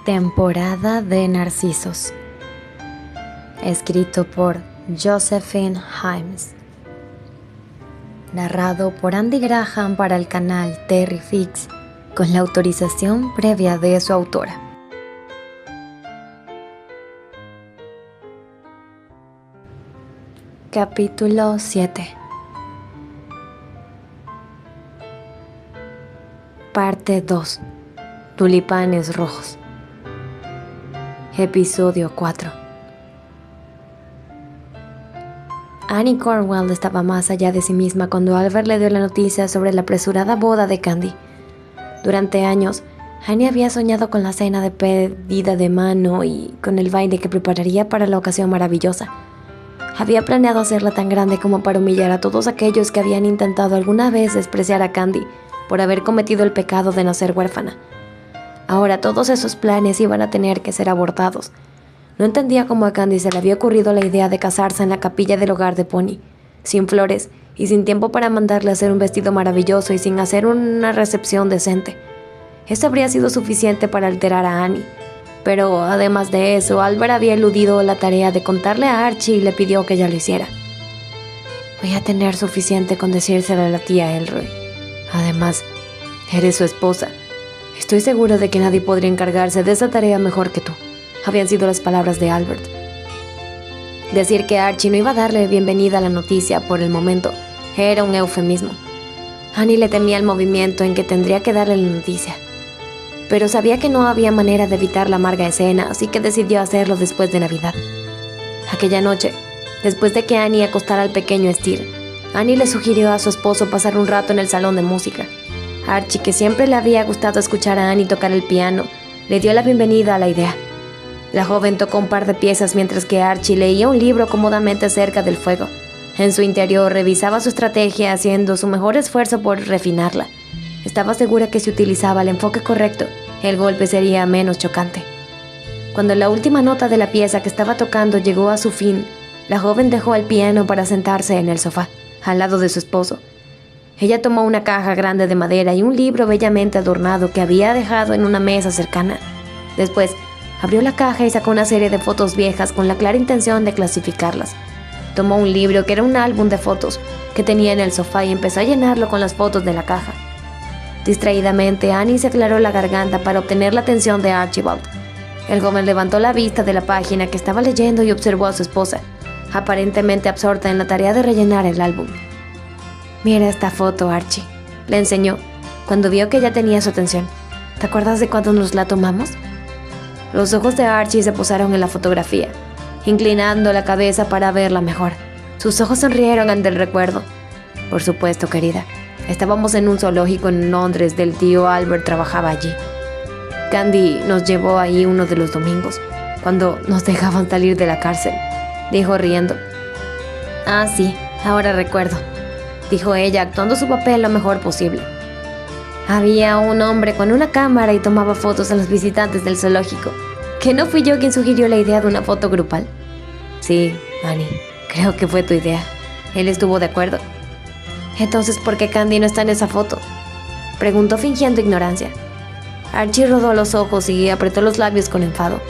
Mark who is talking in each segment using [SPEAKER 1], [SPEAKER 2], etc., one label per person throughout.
[SPEAKER 1] Temporada de Narcisos. Escrito por Josephine Himes. Narrado por Andy Graham para el canal Terry Fix, con la autorización previa de su autora. Capítulo 7. Parte 2. Tulipanes rojos. Episodio 4. Annie Cornwell estaba más allá de sí misma cuando Albert le dio la noticia sobre la apresurada boda de Candy. Durante años, Annie había soñado con la cena de pedida de mano y con el baile que prepararía para la ocasión maravillosa. Había planeado hacerla tan grande como para humillar a todos aquellos que habían intentado alguna vez despreciar a Candy por haber cometido el pecado de nacer huérfana. Ahora todos esos planes iban a tener que ser abortados. No entendía cómo a Candy se le había ocurrido la idea de casarse en la capilla del hogar de Pony, sin flores y sin tiempo para mandarle hacer un vestido maravilloso y sin hacer una recepción decente. Eso habría sido suficiente para alterar a Annie. Pero además de eso, Albert había eludido la tarea de contarle a Archie y le pidió que ella lo hiciera. Voy a tener suficiente con decírselo a la tía Elroy. Además, eres su esposa. Estoy seguro de que nadie podría encargarse de esa tarea mejor que tú, habían sido las palabras de Albert. Decir que Archie no iba a darle bienvenida a la noticia por el momento era un eufemismo. Annie le temía el movimiento en que tendría que darle la noticia, pero sabía que no había manera de evitar la amarga escena, así que decidió hacerlo después de Navidad. Aquella noche, después de que Annie acostara al pequeño Steer, Annie le sugirió a su esposo pasar un rato en el salón de música. Archie, que siempre le había gustado escuchar a Annie tocar el piano, le dio la bienvenida a la idea. La joven tocó un par de piezas mientras que Archie leía un libro cómodamente cerca del fuego. En su interior revisaba su estrategia, haciendo su mejor esfuerzo por refinarla. Estaba segura que si utilizaba el enfoque correcto, el golpe sería menos chocante. Cuando la última nota de la pieza que estaba tocando llegó a su fin, la joven dejó el piano para sentarse en el sofá, al lado de su esposo. Ella tomó una caja grande de madera y un libro bellamente adornado que había dejado en una mesa cercana. Después, abrió la caja y sacó una serie de fotos viejas con la clara intención de clasificarlas. Tomó un libro que era un álbum de fotos que tenía en el sofá y empezó a llenarlo con las fotos de la caja. Distraídamente, Annie se aclaró la garganta para obtener la atención de Archibald. El joven levantó la vista de la página que estaba leyendo y observó a su esposa, aparentemente absorta en la tarea de rellenar el álbum. Mira esta foto, Archie, le enseñó, cuando vio que ella tenía su atención. ¿Te acuerdas de cuando nos la tomamos? Los ojos de Archie se posaron en la fotografía, inclinando la cabeza para verla mejor. Sus ojos sonrieron ante el recuerdo. Por supuesto, querida. Estábamos en un zoológico en Londres, del tío Albert trabajaba allí. Candy nos llevó ahí uno de los domingos, cuando nos dejaban salir de la cárcel, dijo riendo. Ah, sí, ahora recuerdo, dijo ella, actuando su papel lo mejor posible. Había un hombre con una cámara y tomaba fotos a los visitantes del zoológico. ¿Que no fui yo quien sugirió la idea de una foto grupal? Sí, Annie, creo que fue tu idea. Él estuvo de acuerdo. Entonces, ¿por qué Candy no está en esa foto?, preguntó fingiendo ignorancia. Archie rodó los ojos y apretó los labios con enfado.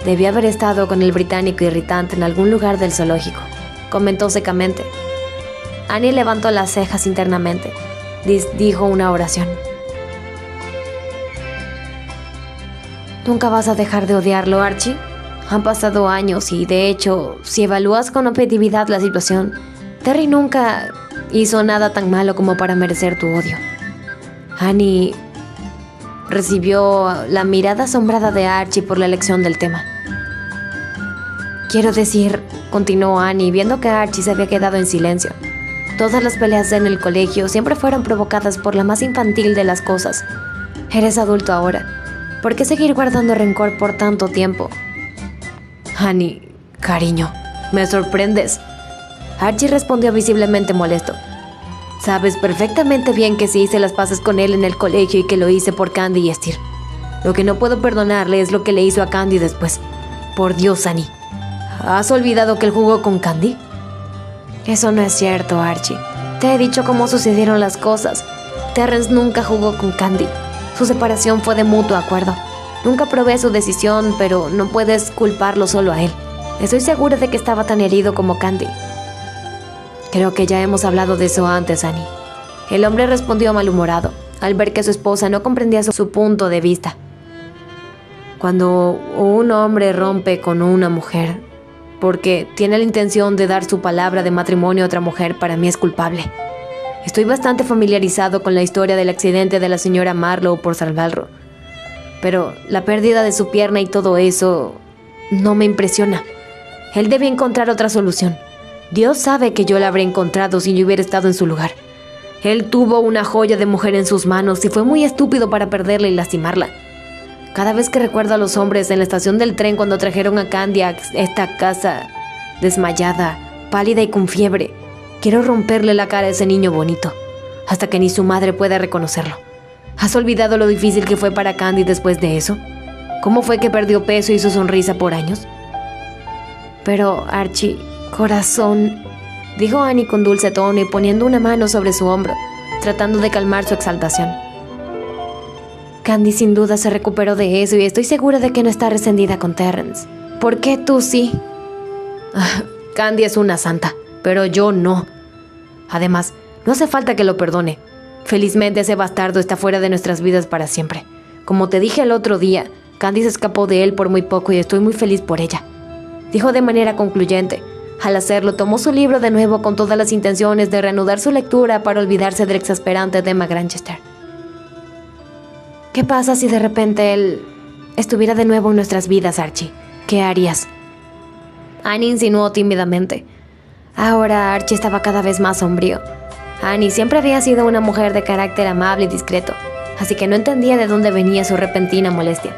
[SPEAKER 1] Debía haber estado con el británico irritante en algún lugar del zoológico, comentó secamente. Annie levantó las cejas internamente. Dijo una oración. ¿Nunca vas a dejar de odiarlo, Archie? Han pasado años y, de hecho, si evalúas con objetividad la situación, Terry nunca hizo nada tan malo como para merecer tu odio. Annie recibió la mirada asombrada de Archie por la elección del tema. Quiero decir, continuó Annie, viendo que Archie se había quedado en silencio. Todas las peleas en el colegio siempre fueron provocadas por la más infantil de las cosas. Eres adulto ahora. ¿Por qué seguir guardando rencor por tanto tiempo? Annie, cariño, me sorprendes. Archie respondió visiblemente molesto. Sabes perfectamente bien que sí hice las paces con él en el colegio y que lo hice por Candy y Steer. Lo que no puedo perdonarle es lo que le hizo a Candy después. Por Dios, Annie, ¿has olvidado que él jugó con Candy? Eso no es cierto, Archie. Te he dicho cómo sucedieron las cosas. Terrence nunca jugó con Candy. Su separación fue de mutuo acuerdo. Nunca probé su decisión, pero no puedes culparlo solo a él. Estoy segura de que estaba tan herido como Candy. Creo que ya hemos hablado de eso antes, Annie. El hombre respondió malhumorado, al ver que su esposa no comprendía su punto de vista. Cuando un hombre rompe con una mujer porque tiene la intención de dar su palabra de matrimonio a otra mujer, para mí es culpable. Estoy bastante familiarizado con la historia del accidente de la señora Marlowe por salvarlo, pero la pérdida de su pierna y todo eso no me impresiona. Él debe encontrar otra solución. Dios sabe que yo la habría encontrado si yo hubiera estado en su lugar. Él tuvo una joya de mujer en sus manos y fue muy estúpido para perderla y lastimarla. Cada vez que recuerdo a los hombres en la estación del tren cuando trajeron a Candy a esta casa, desmayada, pálida y con fiebre, quiero romperle la cara a ese niño bonito, hasta que ni su madre pueda reconocerlo. ¿Has olvidado lo difícil que fue para Candy después de eso? ¿Cómo fue que perdió peso y su sonrisa por años? Pero, Archie, corazón, dijo Annie con dulce tono y poniendo una mano sobre su hombro, tratando de calmar su exaltación. Candy sin duda se recuperó de eso y estoy segura de que no está resentida con Terrence. ¿Por qué tú sí? Candy es una santa, pero yo no. Además, no hace falta que lo perdone. Felizmente ese bastardo está fuera de nuestras vidas para siempre. Como te dije el otro día, Candy se escapó de él por muy poco y estoy muy feliz por ella, dijo de manera concluyente. Al hacerlo, tomó su libro de nuevo con todas las intenciones de reanudar su lectura para olvidarse del exasperante tema Granchester. ¿Qué pasa si de repente él estuviera de nuevo en nuestras vidas, Archie? ¿Qué harías? Annie insinuó tímidamente. Ahora Archie estaba cada vez más sombrío. Annie siempre había sido una mujer de carácter amable y discreto, así que no entendía de dónde venía su repentina molestia.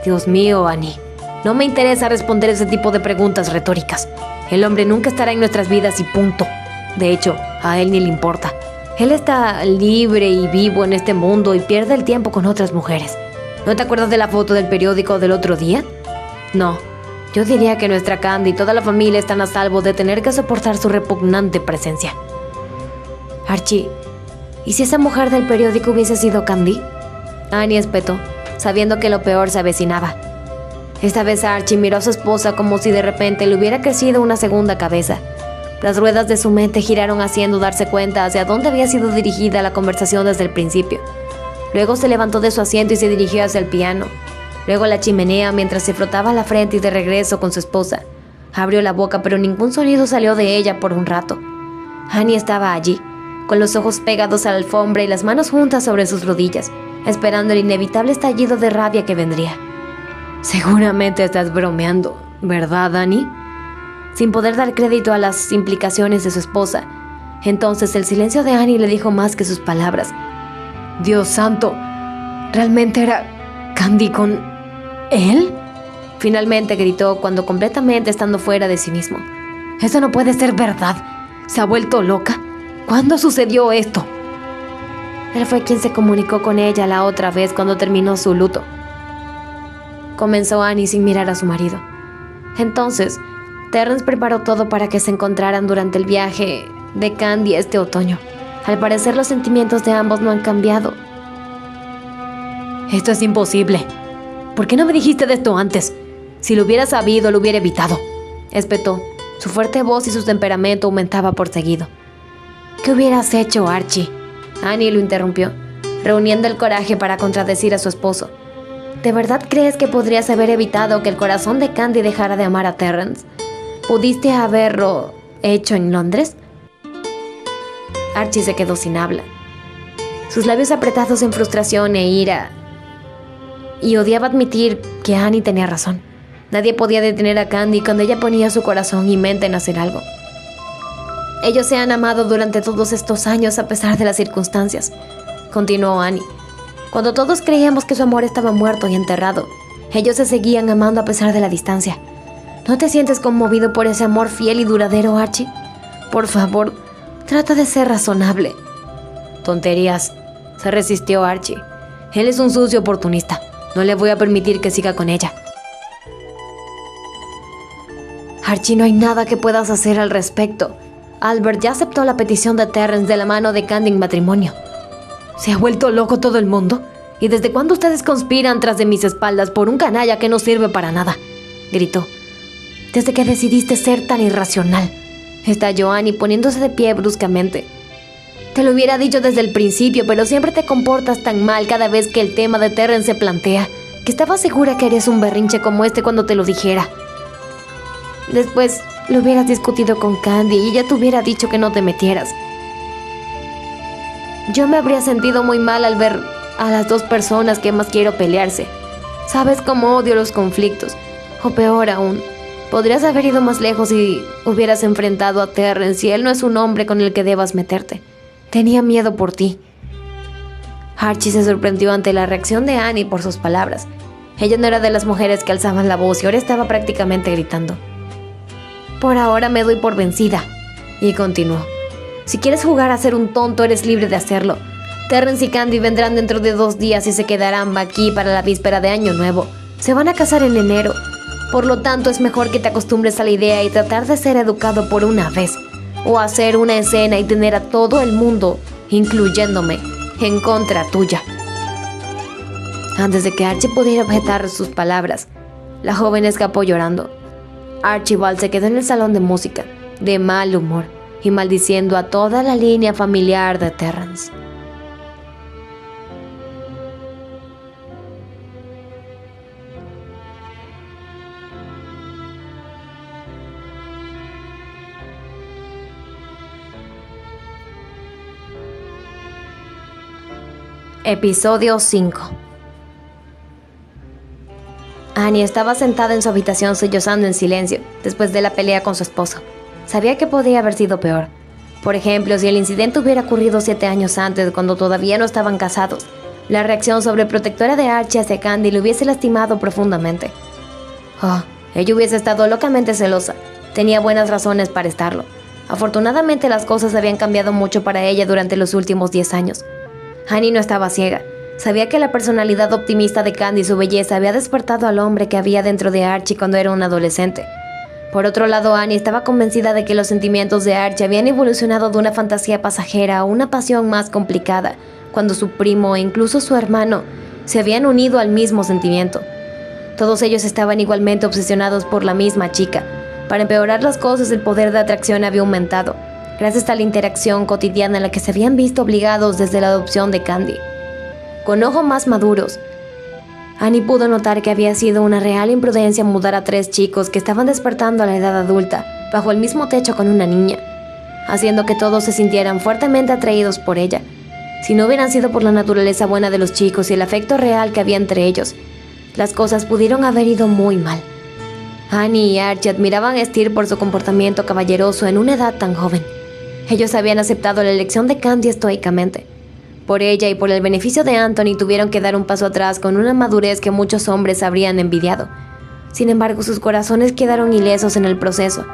[SPEAKER 1] Dios mío, Annie, no me interesa responder ese tipo de preguntas retóricas. El hombre nunca estará en nuestras vidas y punto. De hecho, a él ni le importa. Él está libre y vivo en este mundo y pierde el tiempo con otras mujeres. ¿No te acuerdas de la foto del periódico del otro día? No, yo diría que nuestra Candy y toda la familia están a salvo de tener que soportar su repugnante presencia. Archie, ¿y si esa mujer del periódico hubiese sido Candy? Annie espetó, sabiendo que lo peor se avecinaba. Esta vez Archie miró a su esposa como si de repente le hubiera crecido una segunda cabeza. Las ruedas de su mente giraron haciendo darse cuenta hacia dónde había sido dirigida la conversación desde el principio. Luego se levantó de su asiento y se dirigió hacia el piano. Luego a la chimenea mientras se frotaba la frente y de regreso con su esposa. Abrió la boca pero ningún sonido salió de ella por un rato. Annie estaba allí, con los ojos pegados a la alfombra y las manos juntas sobre sus rodillas, esperando el inevitable estallido de rabia que vendría. Seguramente estás bromeando, ¿verdad, Annie? Sin poder dar crédito a las implicaciones de su esposa. Entonces el silencio de Annie le dijo más que sus palabras. Dios santo, ¿realmente era Candy con él? Finalmente gritó cuando completamente estando fuera de sí mismo. Eso no puede ser verdad. ¿Se ha vuelto loca? ¿Cuándo sucedió esto? Él fue quien se comunicó con ella la otra vez cuando terminó su luto, comenzó Annie sin mirar a su marido. Entonces Terrence preparó todo para que se encontraran durante el viaje de Candy este otoño. Al parecer los sentimientos de ambos no han cambiado. Esto es imposible. ¿Por qué no me dijiste de esto antes? Si lo hubiera sabido, lo hubiera evitado, espetó. Su fuerte voz y su temperamento aumentaba por seguido. ¿Qué hubieras hecho, Archie? Annie lo interrumpió, reuniendo el coraje para contradecir a su esposo. ¿De verdad crees que podrías haber evitado que el corazón de Candy dejara de amar a Terrence? ¿Pudiste haberlo hecho en Londres? Archie se quedó sin habla, sus labios apretados en frustración e ira, y odiaba admitir que Annie tenía razón. Nadie podía detener a Candy cuando ella ponía su corazón y mente en hacer algo. Ellos se han amado durante todos estos años a pesar de las circunstancias, continuó Annie. Cuando todos creíamos que su amor estaba muerto y enterrado, ellos se seguían amando a pesar de la distancia. ¿No te sientes conmovido por ese amor fiel y duradero, Archie? Por favor, trata de ser razonable. Tonterías, se resistió Archie. Él es un sucio oportunista. No le voy a permitir que siga con ella. Archie, no hay nada que puedas hacer al respecto. Albert ya aceptó la petición de Terrence de la mano de Candy en matrimonio. ¿Se ha vuelto loco todo el mundo? ¿Y desde cuándo ustedes conspiran tras de mis espaldas por un canalla que no sirve para nada?», gritó. «Desde que decidiste ser tan irracional», estalló Annie poniéndose de pie bruscamente. «Te lo hubiera dicho desde el principio, pero siempre te comportas tan mal cada vez que el tema de Terrence se plantea, que estaba segura que harías un berrinche como este cuando te lo dijera. Después lo hubieras discutido con Candy y ella te hubiera dicho que no te metieras. Yo me habría sentido muy mal al ver a las dos personas que más quiero pelearse. Sabes cómo odio los conflictos. O peor aún, podrías haber ido más lejos y hubieras enfrentado a Terrence, y él no es un hombre con el que debas meterte. Tenía miedo por ti». Archie se sorprendió ante la reacción de Annie por sus palabras. Ella no era de las mujeres que alzaban la voz y ahora estaba prácticamente gritando. «Por ahora me doy por vencida», y continuó. «Si quieres jugar a ser un tonto, eres libre de hacerlo. Terrence y Candy vendrán dentro de 2 días y se quedarán aquí para la víspera de Año Nuevo. Se van a casar en enero. Por lo tanto, es mejor que te acostumbres a la idea y tratar de ser educado por una vez. O hacer una escena y tener a todo el mundo, incluyéndome, en contra tuya». Antes de que Archie pudiera objetar sus palabras, la joven escapó llorando. Archibald se quedó en el salón de música, de mal humor, y maldiciendo a toda la línea familiar de Terrence. Episodio 5. Annie estaba sentada en su habitación sollozando en silencio después de la pelea con su esposo. Sabía que podía haber sido peor. Por ejemplo, si el incidente hubiera ocurrido 7 años antes, cuando todavía no estaban casados, la reacción sobreprotectora de Archie hacia Candy le hubiese lastimado profundamente. Ella hubiese estado locamente celosa. Tenía buenas razones para estarlo. Afortunadamente, las cosas habían cambiado mucho para ella durante los últimos 10 años. Annie no estaba ciega. Sabía que la personalidad optimista de Candy y su belleza había despertado al hombre que había dentro de Archie cuando era un adolescente. Por otro lado, Annie estaba convencida de que los sentimientos de Archie habían evolucionado de una fantasía pasajera a una pasión más complicada, cuando su primo e incluso su hermano se habían unido al mismo sentimiento. Todos ellos estaban igualmente obsesionados por la misma chica. Para empeorar las cosas, el poder de atracción había aumentado, gracias a la interacción cotidiana en la que se habían visto obligados desde la adopción de Candy. Con ojos más maduros, Annie pudo notar que había sido una real imprudencia mudar a 3 chicos que estaban despertando a la edad adulta bajo el mismo techo con una niña, haciendo que todos se sintieran fuertemente atraídos por ella. Si no hubieran sido por la naturaleza buena de los chicos y el afecto real que había entre ellos, las cosas pudieron haber ido muy mal. Annie y Archie admiraban a Steer por su comportamiento caballeroso en una edad tan joven. Ellos habían aceptado la elección de Candy estoicamente. Por ella y por el beneficio de Anthony tuvieron que dar un paso atrás con una madurez que muchos hombres habrían envidiado. Sin embargo, sus corazones quedaron ilesos en el proceso.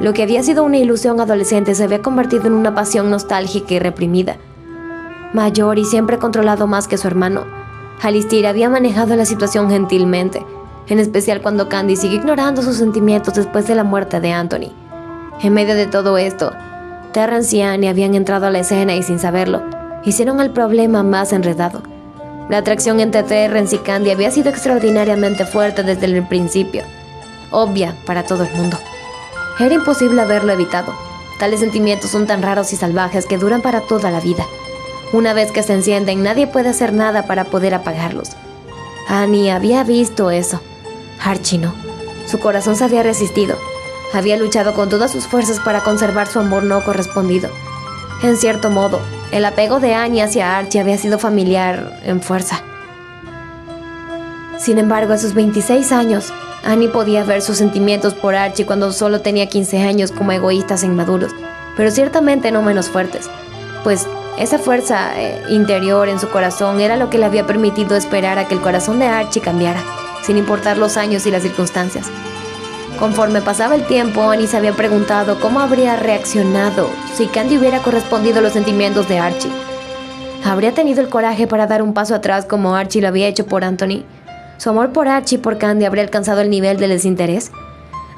[SPEAKER 1] Lo que había sido una ilusión adolescente se había convertido en una pasión nostálgica y reprimida. Mayor y siempre controlado más que su hermano, Alistair había manejado la situación gentilmente, en especial cuando Candy siguió ignorando sus sentimientos después de la muerte de Anthony. En medio de todo esto, Terrence y Annie habían entrado a la escena y, sin saberlo, hicieron el problema más enredado. La atracción entre Terrence y Candy había sido extraordinariamente fuerte desde el principio, obvia para todo el mundo. Era imposible haberlo evitado. Tales sentimientos son tan raros y salvajes que duran para toda la vida. Una vez que se encienden, nadie puede hacer nada para poder apagarlos. Annie había visto eso. Archie no. Su corazón se había resistido. Había luchado con todas sus fuerzas para conservar su amor no correspondido. En cierto modo, el apego de Annie hacia Archie había sido familiar en fuerza. Sin embargo, a sus 26 años, Annie podía ver sus sentimientos por Archie cuando solo tenía 15 años como egoístas e inmaduros, pero ciertamente no menos fuertes, pues esa fuerza interior en su corazón era lo que le había permitido esperar a que el corazón de Archie cambiara, sin importar los años y las circunstancias. Conforme pasaba el tiempo, Annie se había preguntado cómo habría reaccionado si Candy hubiera correspondido a los sentimientos de Archie. ¿Habría tenido el coraje para dar un paso atrás como Archie lo había hecho por Anthony? ¿Su amor por Archie y por Candy habría alcanzado el nivel del desinterés?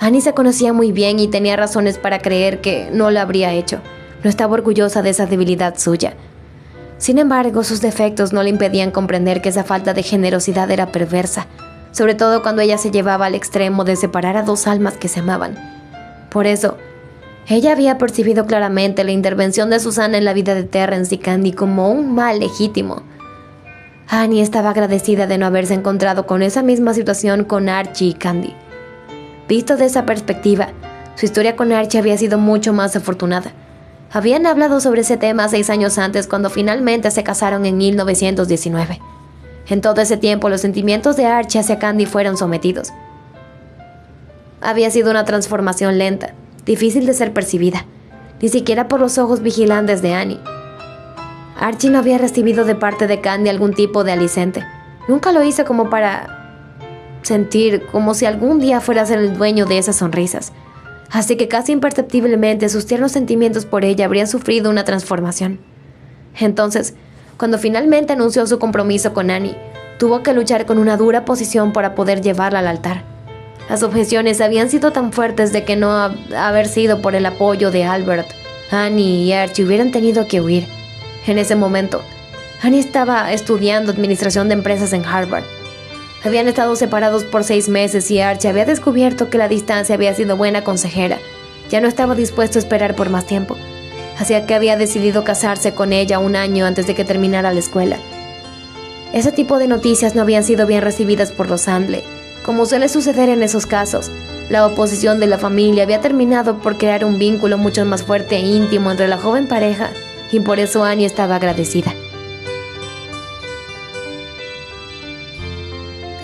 [SPEAKER 1] Annie se conocía muy bien y tenía razones para creer que no lo habría hecho. No estaba orgullosa de esa debilidad suya. Sin embargo, sus defectos no le impedían comprender que esa falta de generosidad era perversa, sobre todo cuando ella se llevaba al extremo de separar a dos almas que se amaban. Por eso, ella había percibido claramente la intervención de Susana en la vida de Terrence y Candy como un mal legítimo. Annie estaba agradecida de no haberse encontrado con esa misma situación con Archie y Candy. Visto de esa perspectiva, su historia con Archie había sido mucho más afortunada. Habían hablado sobre ese tema 6 años antes, cuando finalmente se casaron en 1919. En todo ese tiempo, los sentimientos de Archie hacia Candy fueron sometidos. Había sido una transformación lenta, difícil de ser percibida, ni siquiera por los ojos vigilantes de Annie. Archie no había recibido de parte de Candy algún tipo de aliciente. Nunca lo hizo como para sentir como si algún día fuera a ser el dueño de esas sonrisas. Así que casi imperceptiblemente sus tiernos sentimientos por ella habrían sufrido una transformación. Entonces, cuando finalmente anunció su compromiso con Annie, tuvo que luchar con una dura posición para poder llevarla al altar. Las objeciones habían sido tan fuertes de que no haber sido por el apoyo de Albert, Annie y Archie hubieran tenido que huir. En ese momento, Annie estaba estudiando administración de empresas en Harvard. Habían estado separados por 6 meses y Archie había descubierto que la distancia había sido buena consejera. Ya no estaba dispuesto a esperar por más tiempo, así que había decidido casarse con ella 1 año antes de que terminara la escuela. Ese tipo de noticias no habían sido bien recibidas por los Sandley. Como suele suceder en esos casos, la oposición de la familia había terminado por crear un vínculo mucho más fuerte e íntimo entre la joven pareja, y por eso Annie estaba agradecida.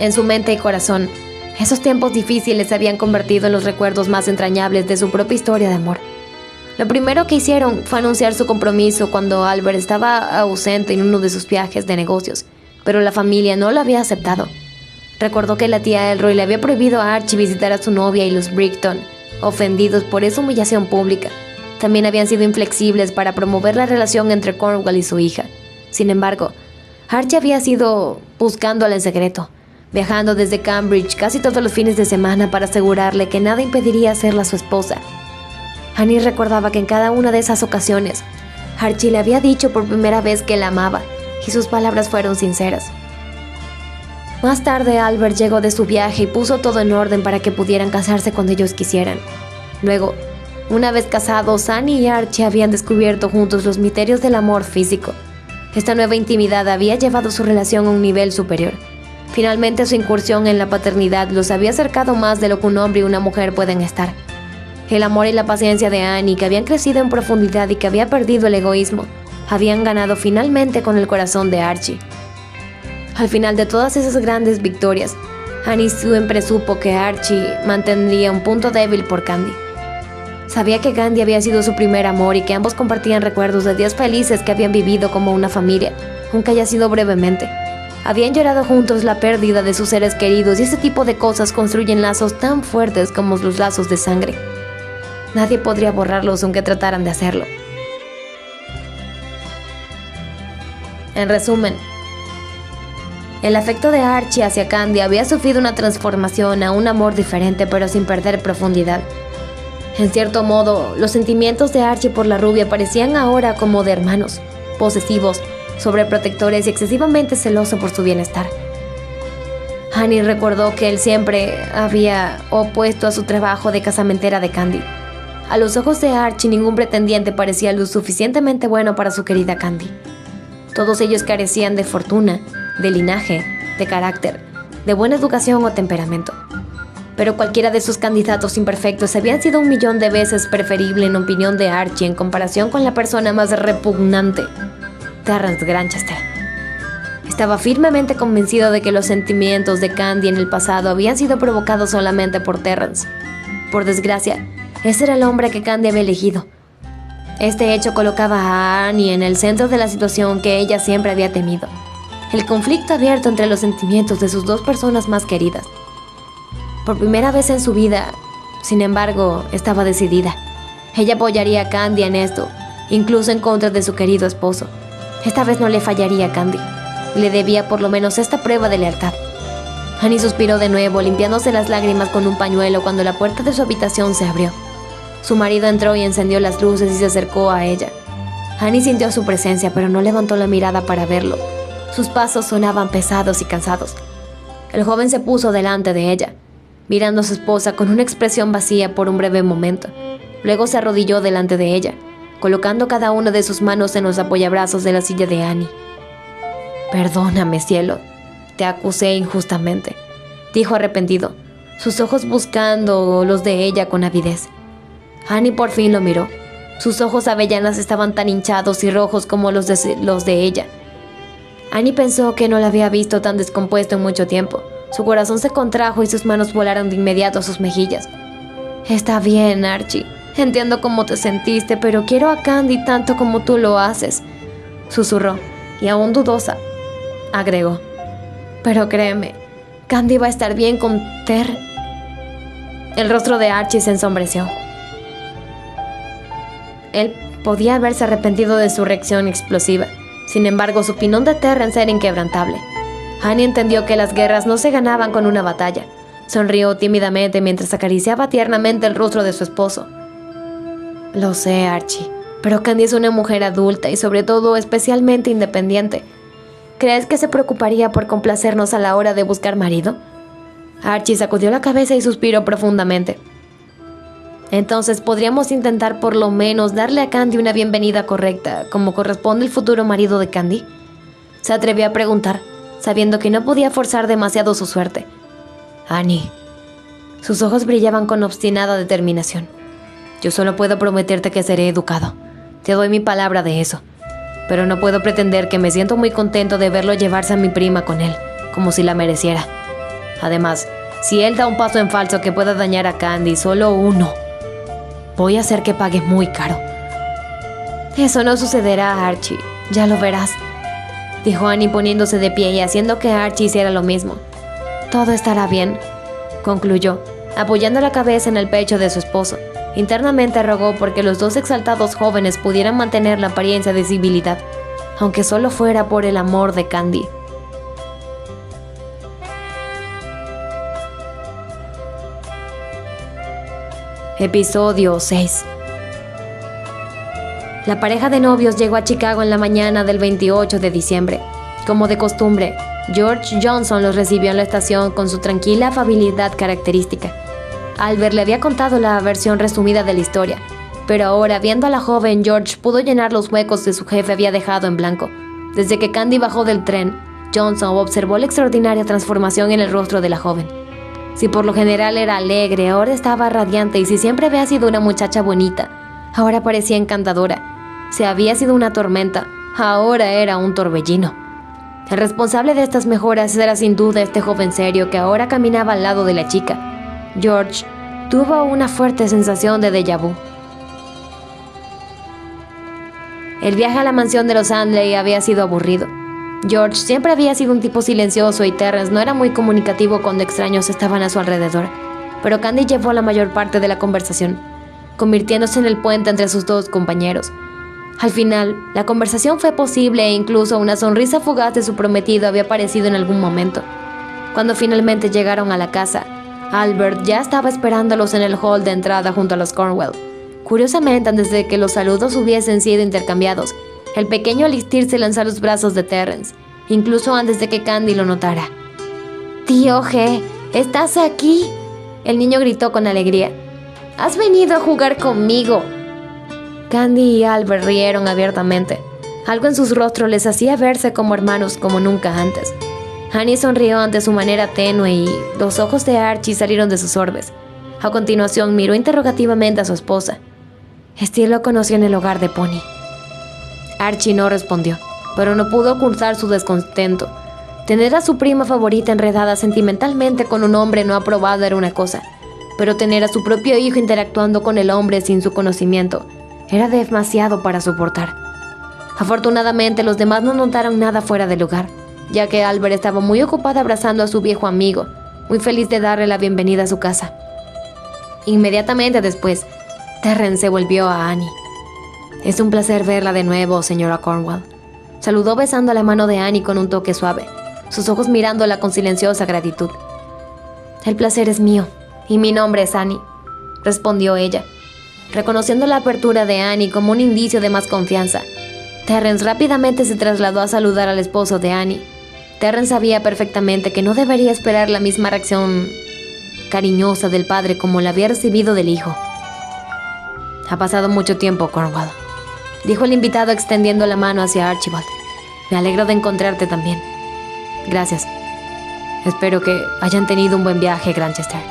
[SPEAKER 1] En su mente y corazón, esos tiempos difíciles se habían convertido en los recuerdos más entrañables de su propia historia de amor. Lo primero que hicieron fue anunciar su compromiso cuando Albert estaba ausente en uno de sus viajes de negocios, pero la familia no lo había aceptado. Recordó que la tía Elroy le había prohibido a Archie visitar a su novia y los Brighton, ofendidos por esa humillación pública. También habían sido inflexibles para promover la relación entre Cornwall y su hija. Sin embargo, Archie había sido buscándola en secreto, viajando desde Cambridge casi todos los fines de semana para asegurarle que nada impediría hacerla su esposa. Annie recordaba que en cada una de esas ocasiones, Archie le había dicho por primera vez que la amaba, y sus palabras fueron sinceras. Más tarde, Albert llegó de su viaje y puso todo en orden para que pudieran casarse cuando ellos quisieran. Luego, una vez casados, Annie y Archie habían descubierto juntos los misterios del amor físico. Esta nueva intimidad había llevado su relación a un nivel superior. Finalmente, su incursión en la paternidad los había acercado más de lo que un hombre y una mujer pueden estar. El amor y la paciencia de Annie, que habían crecido en profundidad y que había perdido el egoísmo, habían ganado finalmente con el corazón de Archie. Al final de todas esas grandes victorias, Annie siempre supo que Archie mantendría un punto débil por Candy. Sabía que Candy había sido su primer amor y que ambos compartían recuerdos de días felices que habían vivido como una familia, aunque haya sido brevemente. Habían llorado juntos la pérdida de sus seres queridos y ese tipo de cosas construyen lazos tan fuertes como los lazos de sangre. Nadie podría borrarlos aunque trataran de hacerlo. En resumen, el afecto de Archie hacia Candy había sufrido una transformación a un amor diferente pero sin perder profundidad. En cierto modo, los sentimientos de Archie por la rubia parecían ahora como de hermanos, posesivos, sobreprotectores y excesivamente celosos por su bienestar. Annie recordó que él siempre había opuesto a su trabajo de casamentera de Candy. A los ojos de Archie, ningún pretendiente parecía lo suficientemente bueno para su querida Candy. Todos ellos carecían de fortuna, de linaje, de carácter, de buena educación o temperamento. Pero cualquiera de sus candidatos imperfectos habían sido 1.000.000 de veces preferible en opinión de Archie en comparación con la persona más repugnante, Terrence Granchester. Estaba firmemente convencido de que los sentimientos de Candy en el pasado habían sido provocados solamente por Terrence. Por desgracia, ese era el hombre que Candy había elegido. Este hecho colocaba a Annie en el centro de la situación que ella siempre había temido: el conflicto abierto entre los sentimientos de sus dos personas más queridas. Por primera vez en su vida, sin embargo, estaba decidida. Ella apoyaría a Candy en esto, incluso en contra de su querido esposo. Esta vez no le fallaría a Candy. Le debía por lo menos esta prueba de lealtad. Annie suspiró de nuevo, limpiándose las lágrimas con un pañuelo cuando la puerta de su habitación se abrió. Su marido entró y encendió las luces y se acercó a ella. Annie sintió su presencia, pero no levantó la mirada para verlo. Sus pasos sonaban pesados y cansados. El joven se puso delante de ella, mirando a su esposa con una expresión vacía por un breve momento. Luego se arrodilló delante de ella, colocando cada una de sus manos en los apoyabrazos de la silla de Annie. «Perdóname, cielo, te acusé injustamente», dijo arrepentido, sus ojos buscando los de ella con avidez. Annie por fin lo miró. Sus ojos avellanas estaban tan hinchados y rojos como los de ella. Annie pensó que no la había visto tan descompuesto en mucho tiempo. Su corazón se contrajo y sus manos volaron de inmediato a sus mejillas. «Está bien, Archie. Entiendo cómo te sentiste, pero quiero a Candy tanto como tú lo haces», susurró, y aún dudosa, agregó: «Pero créeme, Candy va a estar bien con Ter». El rostro de Archie se ensombreció. Él podía haberse arrepentido de su reacción explosiva. Sin embargo, su opinión de Terrence era inquebrantable. Annie entendió que las guerras no se ganaban con una batalla. Sonrió tímidamente mientras acariciaba tiernamente el rostro de su esposo. «Lo sé, Archie, pero Candy es una mujer adulta y sobre todo especialmente independiente. ¿Crees que se preocuparía por complacernos a la hora de buscar marido?». Archie sacudió la cabeza y suspiró profundamente. «Entonces podríamos intentar por lo menos darle a Candy una bienvenida correcta, como corresponde el futuro marido de Candy», se atrevió a preguntar, sabiendo que no podía forzar demasiado su suerte. «Annie». Sus ojos brillaban con obstinada determinación. «Yo solo puedo prometerte que seré educado. Te doy mi palabra de eso. Pero no puedo pretender que me siento muy contento de verlo llevarse a mi prima con él, como si la mereciera. Además, si él da un paso en falso que pueda dañar a Candy, solo uno, voy a hacer que pague muy caro». «Eso no sucederá, Archie. Ya lo verás», dijo Annie poniéndose de pie y haciendo que Archie hiciera lo mismo. «Todo estará bien», concluyó, apoyando la cabeza en el pecho de su esposo. Internamente rogó porque los dos exaltados jóvenes pudieran mantener la apariencia de civilidad, aunque solo fuera por el amor de Candy. Episodio 6. La pareja de novios llegó a Chicago en la mañana del 28 de diciembre. Como de costumbre, George Johnson los recibió en la estación con su tranquila afabilidad característica. Albert le había contado la versión resumida de la historia, pero ahora, viendo a la joven, George pudo llenar los huecos que su jefe había dejado en blanco. Desde que Candy bajó del tren, Johnson observó la extraordinaria transformación en el rostro de la joven. Si por lo general era alegre, ahora estaba radiante, y si siempre había sido una muchacha bonita, ahora parecía encantadora. Si había sido una tormenta, ahora era un torbellino. El responsable de estas mejoras era sin duda este joven serio que ahora caminaba al lado de la chica. George tuvo una fuerte sensación de déjà vu. El viaje a la mansión de los Handley había sido aburrido. George siempre había sido un tipo silencioso y Terrence no era muy comunicativo cuando extraños estaban a su alrededor. Pero Candy llevó la mayor parte de la conversación, convirtiéndose en el puente entre sus dos compañeros. Al final, la conversación fue posible e incluso una sonrisa fugaz de su prometido había aparecido en algún momento. Cuando finalmente llegaron a la casa, Albert ya estaba esperándolos en el hall de entrada junto a los Cornwell. Curiosamente, antes de que los saludos hubiesen sido intercambiados, el pequeño Alistair se lanzó a los brazos de Terrence, incluso antes de que Candy lo notara. «Tío G, ¿estás aquí?», el niño gritó con alegría. «Has venido a jugar conmigo». Candy y Albert rieron abiertamente. Algo en sus rostros les hacía verse como hermanos como nunca antes. Annie sonrió ante su manera tenue y los ojos de Archie salieron de sus orbes. A continuación miró interrogativamente a su esposa. «Steele lo conoció en el hogar de Pony». Archie no respondió, pero no pudo ocultar su descontento. Tener a su prima favorita enredada sentimentalmente con un hombre no aprobado era una cosa, pero tener a su propio hijo interactuando con el hombre sin su conocimiento era demasiado para soportar. Afortunadamente, los demás no notaron nada fuera de lugar, ya que Albert estaba muy ocupado abrazando a su viejo amigo, muy feliz de darle la bienvenida a su casa. Inmediatamente después, Terrence se volvió a Annie. «Es un placer verla de nuevo, señora Cornwell», saludó besando la mano de Annie con un toque suave, sus ojos mirándola con silenciosa gratitud. «El placer es mío, y mi nombre es Annie», respondió ella, reconociendo la apertura de Annie como un indicio de más confianza. Terrence rápidamente se trasladó a saludar al esposo de Annie. Terrence sabía perfectamente que no debería esperar la misma reacción cariñosa del padre como la había recibido del hijo. «Ha pasado mucho tiempo, Cornwall», dijo el invitado extendiendo la mano hacia Archibald. «Me alegro de encontrarte también». «Gracias. Espero que hayan tenido un buen viaje, Granchester»,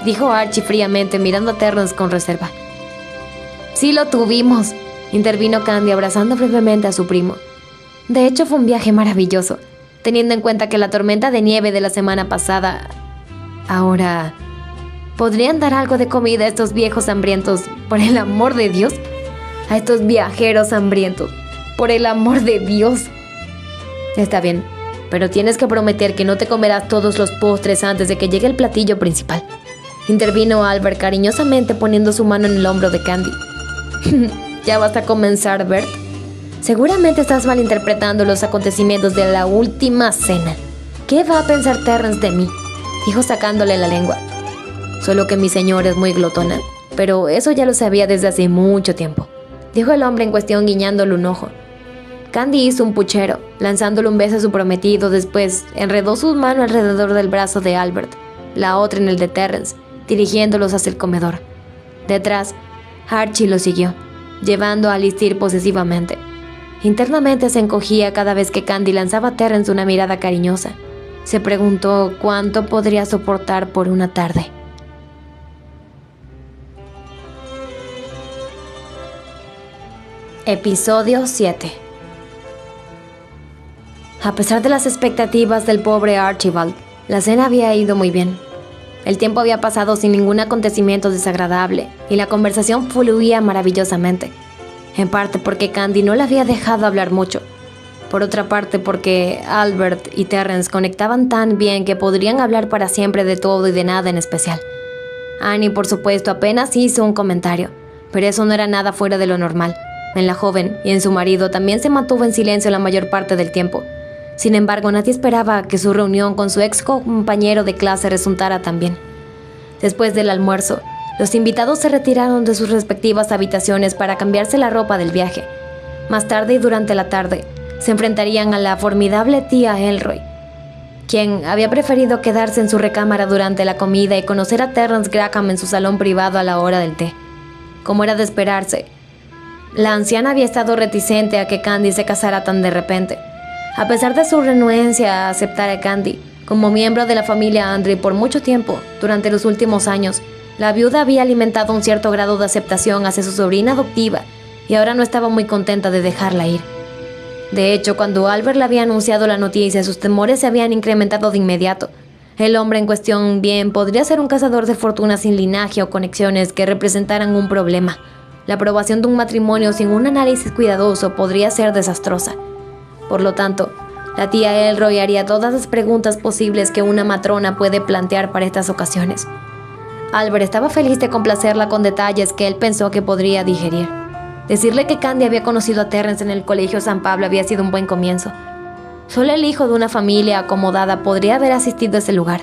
[SPEAKER 1] dijo Archie fríamente mirando a Terrence con reserva. «Sí lo tuvimos», intervino Candy abrazando brevemente a su primo. «De hecho fue un viaje maravilloso, teniendo en cuenta que la tormenta de nieve de la semana pasada... Ahora... ¿podrían dar algo de comida a estos viejos hambrientos, por el amor de Dios? A estos viajeros hambrientos, por el amor de Dios». «Está bien, pero tienes que prometer que no te comerás todos los postres antes de que llegue el platillo principal», intervino Albert cariñosamente poniendo su mano en el hombro de Candy. «¿Ya vas a comenzar, Bert? Seguramente estás malinterpretando los acontecimientos de la última cena. ¿Qué va a pensar Terrence de mí?», dijo sacándole la lengua. «Solo que mi señora es muy glotona, pero eso ya lo sabía desde hace mucho tiempo», dijo el hombre en cuestión guiñándole un ojo. Candy hizo un puchero, lanzándole un beso a su prometido. Después enredó sus manos alrededor del brazo de Albert, la otra en el de Terrence, dirigiéndolos hacia el comedor. Detrás, Archie lo siguió, llevando a Alistair posesivamente. Internamente se encogía cada vez que Candy lanzaba a Terrence una mirada cariñosa. Se preguntó cuánto podría soportar por una tarde. Episodio 7. A pesar de las expectativas del pobre Archibald, la cena había ido muy bien. El tiempo había pasado sin ningún acontecimiento desagradable y la conversación fluía maravillosamente. En parte porque Candy no le había dejado hablar mucho. Por otra parte porque Albert y Terrence conectaban tan bien que podrían hablar para siempre de todo y de nada en especial. Annie, por supuesto, apenas hizo un comentario, pero eso no era nada fuera de lo normal. En la joven y en su marido también se mantuvo en silencio la mayor parte del tiempo. Sin embargo, nadie esperaba que su reunión con su ex compañero de clase resultara tan bien. Después del almuerzo, los invitados se retiraron de sus respectivas habitaciones para cambiarse la ropa del viaje. Más tarde y durante la tarde, se enfrentarían a la formidable tía Elroy, quien había preferido quedarse en su recámara durante la comida y conocer a Terrence Graham en su salón privado a la hora del té. Como era de esperarse, la anciana había estado reticente a que Candy se casara tan de repente. A pesar de su renuencia a aceptar a Candy como miembro de la familia Andre por mucho tiempo, durante los últimos años, la viuda había alimentado un cierto grado de aceptación hacia su sobrina adoptiva y ahora no estaba muy contenta de dejarla ir. De hecho, cuando Albert le había anunciado la noticia, sus temores se habían incrementado de inmediato. El hombre en cuestión bien podría ser un cazador de fortuna sin linaje o conexiones que representaran un problema. La aprobación de un matrimonio sin un análisis cuidadoso podría ser desastrosa. Por lo tanto, la tía Elroy haría todas las preguntas posibles que una matrona puede plantear para estas ocasiones. Albert estaba feliz de complacerla con detalles que él pensó que podría digerir. Decirle que Candy había conocido a Terrence en el colegio San Pablo había sido un buen comienzo. Solo el hijo de una familia acomodada podría haber asistido a ese lugar.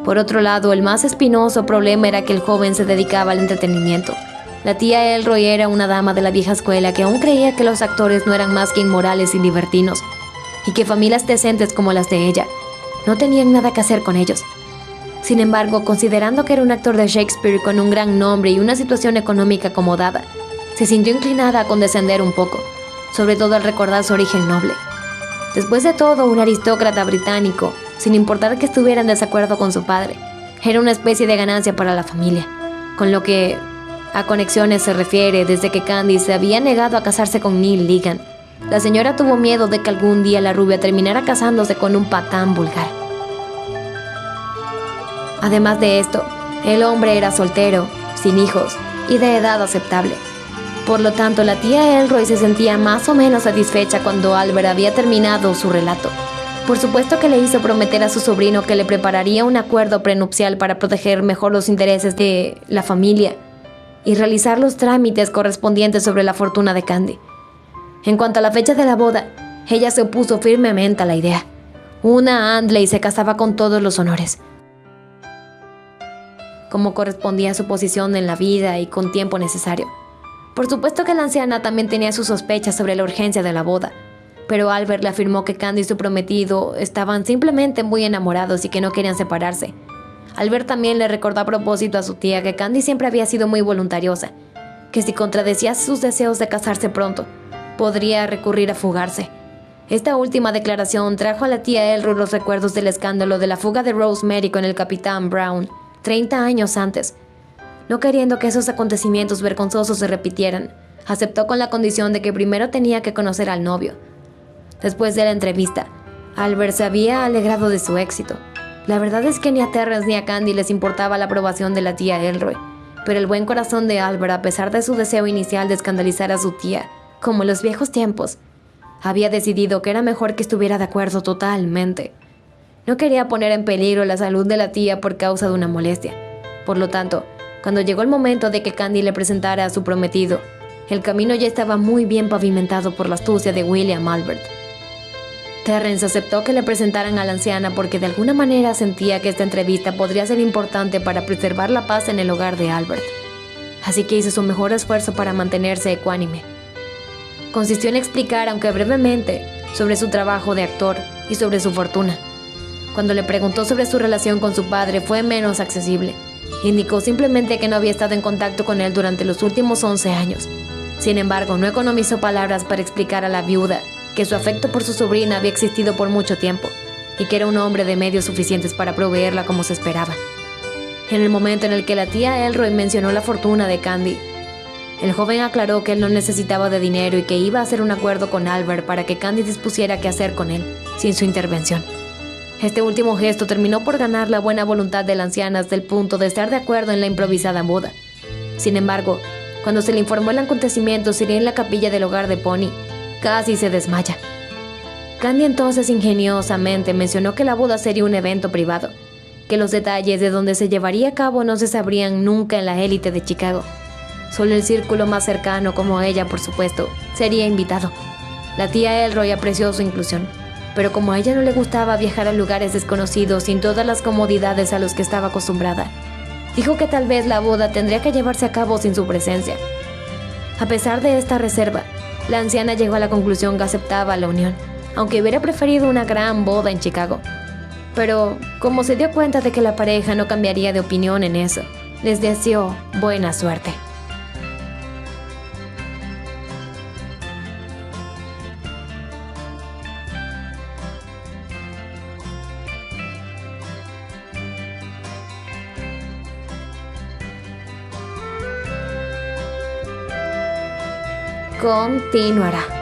[SPEAKER 1] Por otro lado, el más espinoso problema era que el joven se dedicaba al entretenimiento. La tía Elroy era una dama de la vieja escuela que aún creía que los actores no eran más que inmorales y libertinos, y que familias decentes como las de ella no tenían nada que hacer con ellos. Sin embargo, considerando que era un actor de Shakespeare con un gran nombre y una situación económica acomodada, se sintió inclinada a condescender un poco, sobre todo al recordar su origen noble. Después de todo, un aristócrata británico, sin importar que estuviera en desacuerdo con su padre, era una especie de ganancia para la familia, con lo que a conexiones se refiere. Desde que Candy se había negado a casarse con Neil Ligan, la señora tuvo miedo de que algún día la rubia terminara casándose con un patán vulgar. Además de esto, el hombre era soltero, sin hijos y de edad aceptable. Por lo tanto, la tía Elroy se sentía más o menos satisfecha cuando Albert había terminado su relato. Por supuesto que le hizo prometer a su sobrino que le prepararía un acuerdo prenupcial para proteger mejor los intereses de la familia y realizar los trámites correspondientes sobre la fortuna de Candy. En cuanto a la fecha de la boda, ella se opuso firmemente a la idea. Una Andley se casaba con todos los honores, como correspondía a su posición en la vida y con tiempo necesario. Por supuesto que la anciana también tenía sus sospechas sobre la urgencia de la boda, pero Albert le afirmó que Candy y su prometido estaban simplemente muy enamorados y que no querían separarse. Albert también le recordó a propósito a su tía que Candy siempre había sido muy voluntariosa, que si contradecía sus deseos de casarse pronto, podría recurrir a fugarse. Esta última declaración trajo a la tía Elroy los recuerdos del escándalo de la fuga de Rosemary con el capitán Brown, 30 años antes. No queriendo que esos acontecimientos vergonzosos se repitieran, aceptó con la condición de que primero tenía que conocer al novio. Después de la entrevista, Albert se había alegrado de su éxito. La verdad es que ni a Terrence ni a Candy les importaba la aprobación de la tía Elroy, pero el buen corazón de Albert, a pesar de su deseo inicial de escandalizar a su tía, como en los viejos tiempos, había decidido que era mejor que estuviera de acuerdo totalmente. No quería poner en peligro la salud de la tía por causa de una molestia. Por lo tanto, cuando llegó el momento de que Candy le presentara a su prometido, el camino ya estaba muy bien pavimentado por la astucia de William Albert. Terrence aceptó que le presentaran a la anciana porque de alguna manera sentía que esta entrevista podría ser importante para preservar la paz en el hogar de Albert. Así que hizo su mejor esfuerzo para mantenerse ecuánime. Consistió en explicar, aunque brevemente, sobre su trabajo de actor y sobre su fortuna. Cuando le preguntó sobre su relación con su padre, fue menos accesible. Indicó simplemente que no había estado en contacto con él durante los últimos 11 años. Sin embargo, no economizó palabras para explicar a la viuda que su afecto por su sobrina había existido por mucho tiempo y que era un hombre de medios suficientes para proveerla como se esperaba. En el momento en el que la tía Elroy mencionó la fortuna de Candy, el joven aclaró que él no necesitaba de dinero y que iba a hacer un acuerdo con Albert para que Candy dispusiera qué hacer con él, sin su intervención. Este último gesto terminó por ganar la buena voluntad de la anciana hasta el punto de estar de acuerdo en la improvisada boda. Sin embargo, cuando se le informó el acontecimiento sería en la capilla del hogar de Pony, casi se desmaya. Candy entonces ingeniosamente mencionó que la boda sería un evento privado, que los detalles de dónde se llevaría a cabo no se sabrían nunca en la élite de Chicago. Solo el círculo más cercano, como ella, por supuesto, sería invitado. La tía Elroy apreció su inclusión, pero como a ella no le gustaba viajar a lugares desconocidos sin todas las comodidades a los que estaba acostumbrada, dijo que tal vez la boda tendría que llevarse a cabo sin su presencia. A pesar de esta reserva, la anciana llegó a la conclusión que aceptaba la unión, aunque hubiera preferido una gran boda en Chicago. Pero, como se dio cuenta de que la pareja no cambiaría de opinión en eso, les deseó buena suerte. Continuará.